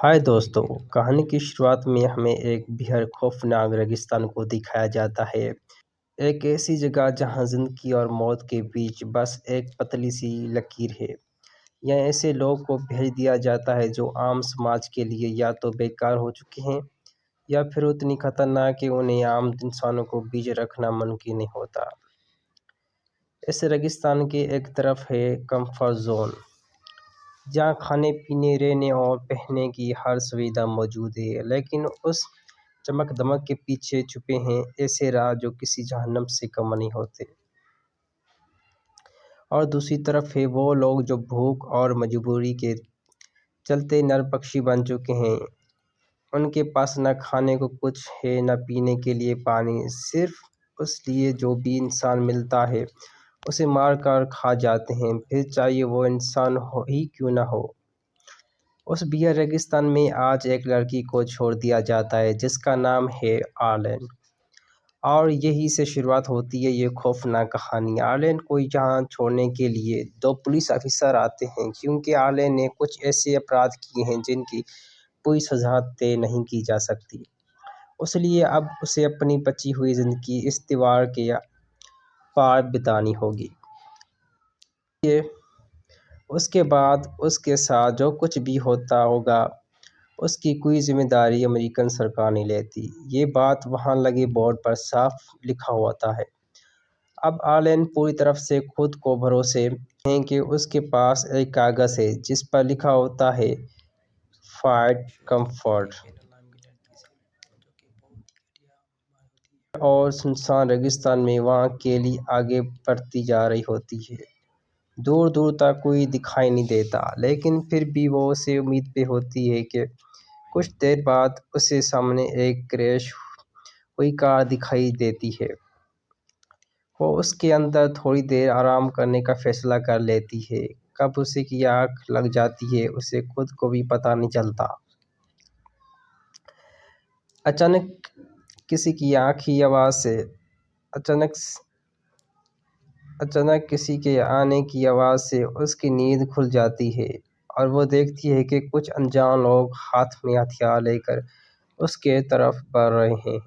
हाय दोस्तों। कहानी की शुरुआत में हमें एक बेहद खौफनाक रेगिस्तान को दिखाया जाता है। एक ऐसी जगह जहां जिंदगी और मौत के बीच बस एक पतली सी लकीर है। यहाँ ऐसे लोग को भेज दिया जाता है जो आम समाज के लिए या तो बेकार हो चुके हैं या फिर उतनी खतरनाक कि उन्हें आम इंसानों को बीच रखना मुमकिन नहीं होता। इस रेगिस्तान के एक तरफ है कंफर्ट जोन, जहाँ खाने पीने रहने और पहनने की हर सुविधा मौजूद है, लेकिन उस चमक दमक के पीछे छुपे हैं ऐसे राज जो किसी जहन्नम से कम नहीं होते। और दूसरी तरफ है वो लोग जो भूख और मजबूरी के चलते नर पक्षी बन चुके हैं। उनके पास न खाने को कुछ है, न पीने के लिए पानी, सिर्फ उसलिए जो भी इंसान मिलता है उसे मार कर खा जाते हैं, फिर चाहे वो इंसान हो ही क्यों ना हो। उस बियर रेगिस्तान में आज एक लड़की को छोड़ दिया जाता है जिसका नाम है आर्लेन। और यही से शुरुआत होती है ये खौफनाक कहानी। आर्लेन को यहाँ छोड़ने के लिए दो पुलिस ऑफिसर आते हैं, क्योंकि आर्लेन ने कुछ ऐसे अपराध किए हैं जिनकी पूरी सजा तय नहीं की जा सकती। इसलिए अब उसे अपनी बची हुई जिंदगी इस दीवार के पार बितानी होगी। उसके बाद उसके साथ जो कुछ भी होता होगा उसकी कोई जिम्मेदारी अमेरिकन सरकार नहीं लेती। ये बात वहाँ लगे बोर्ड पर साफ लिखा होता है। अब आर्लेन पूरी तरफ से खुद को भरोसे है कि उसके पास एक कागज़ है जिस पर लिखा होता है फाइट कंफर्ट। और सुनसान रेगिस्तान में वहाँ अकेली आगे बढ़ती जा रही होती है। दूर दूर तक कोई दिखाई नहीं देता, लेकिन फिर भी वो उसे उम्मीद पे होती है कि कुछ देर बाद उसे सामने एक क्रैश हुई कार दिखाई देती है। वो उसके अंदर थोड़ी देर आराम करने का फैसला कर लेती है। कब उसे की आँख लग जाती है उसे खुद को भी पता नहीं चलता। अचानक किसी की आँख की आवाज़ से अचानक किसी के आने की आवाज़ से उसकी नींद खुल जाती है और वो देखती है कि कुछ अनजान लोग हाथ में हथियार लेकर उसके तरफ बढ़ रहे हैं।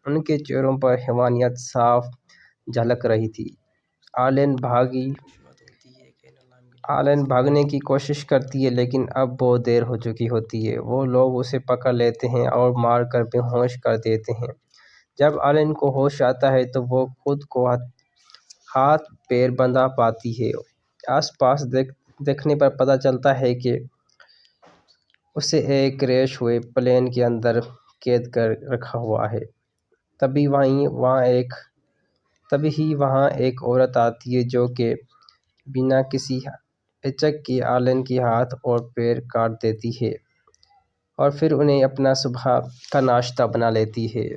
उनके चेहरों पर हैवानियत साफ झलक रही थी। आर्लेन भागने की कोशिश करती है, लेकिन अब बहुत देर हो चुकी होती है। वो लोग उसे पकड़ लेते हैं और मार कर बेहोश कर देते हैं। जब आर्लेन को होश आता है तो वो खुद को हाथ पैर बंधा पाती है। आसपास देखने पर पता चलता है कि उसे एक क्रैश हुए प्लेन के अंदर कैद कर रखा हुआ है। तभी वहाँ एक औरत आती है जो कि बिना किसी हिचक के आर्लेन के हाथ और पैर काट देती है और फिर उन्हें अपना सुबह का नाश्ता बना लेती है।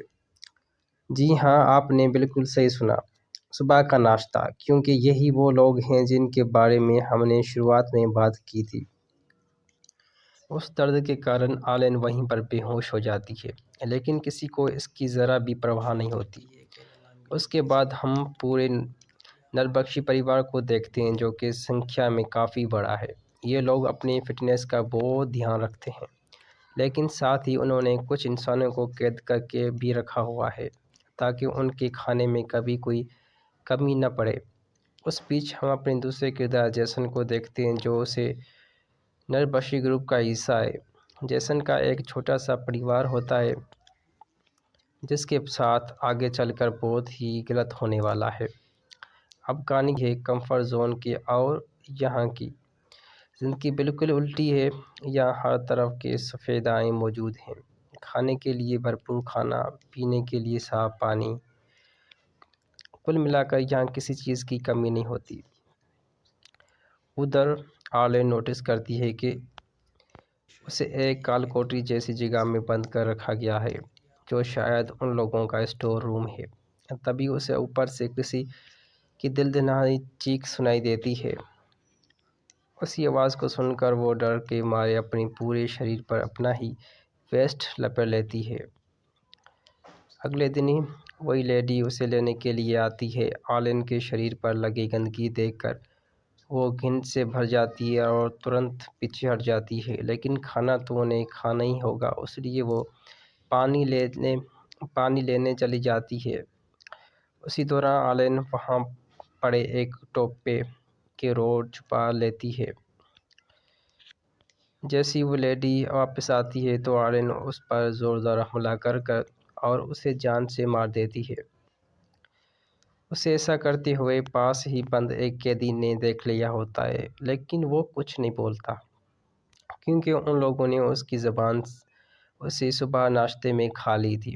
जी हाँ, आपने बिल्कुल सही सुना, सुबह का नाश्ता, क्योंकि यही वो लोग हैं जिनके बारे में हमने शुरुआत में बात की थी। उस दर्द के कारण आर्लेन वहीं पर बेहोश हो जाती है, लेकिन किसी को इसकी ज़रा भी परवाह नहीं होती। उसके बाद हम पूरे नरबख्शी परिवार को देखते हैं, जो कि संख्या में काफ़ी बड़ा है। ये लोग अपनी फिटनेस का बहुत ध्यान रखते हैं, लेकिन साथ ही उन्होंने कुछ इंसानों को कैद करके भी रखा हुआ है ताकि उनके खाने में कभी कोई कमी न पड़े। उस बीच हम अपने दूसरे किरदार जैसन को देखते हैं, जो उसे नरबख्शी ग्रुप का हिस्सा है। जैसन का एक छोटा सा परिवार होता है जिसके साथ आगे चलकर बहुत ही गलत होने वाला है। अब कहानी है कंफर्ट जोन की, और यहाँ की ज़िंदगी बिल्कुल उल्टी है। यहाँ हर तरफ के सफ़ेदाएँ मौजूद हैं, खाने के लिए भरपूर खाना, पीने के लिए साफ पानी, कुल मिलाकर यहाँ किसी चीज़ की कमी नहीं होती। उधर आर्लेन नोटिस करती है कि उसे एक काल कोठरी जैसी जगह में बंद कर रखा गया है, जो शायद उन लोगों का स्टोर रूम है। तभी उसे ऊपर से किसी की दिल दहलाती चीख सुनाई देती है। उसी आवाज़ को सुनकर वो डर के मारे अपने पूरे शरीर पर अपना ही वेस्ट लपेट लेती है। अगले दिन ही वही लेडी उसे लेने के लिए आती है। आर्लेन के शरीर पर लगी गंदगी देखकर وہ گھن سے بھر جاتی ہے اور ترنت پیچھے ہٹ جاتی ہے، لیکن کھانا تو انہیں کھانا ہی ہوگا، اس لیے وہ پانی لینے چلی جاتی ہے۔ اسی دوران آلن وہاں پڑے ایک ٹوپے کے روڑ چھپا لیتی ہے۔ جیسی وہ لیڈی واپس آتی ہے تو آلن اس پر زوردار حملہ کر اور اسے جان سے مار دیتی ہے۔ اسے ایسا کرتے ہوئے پاس ہی بند ایک قیدی نے دیکھ لیا ہوتا ہے، لیکن وہ کچھ نہیں بولتا، کیونکہ ان لوگوں نے اس کی زبان اسے صبح ناشتے میں کھا لی تھی۔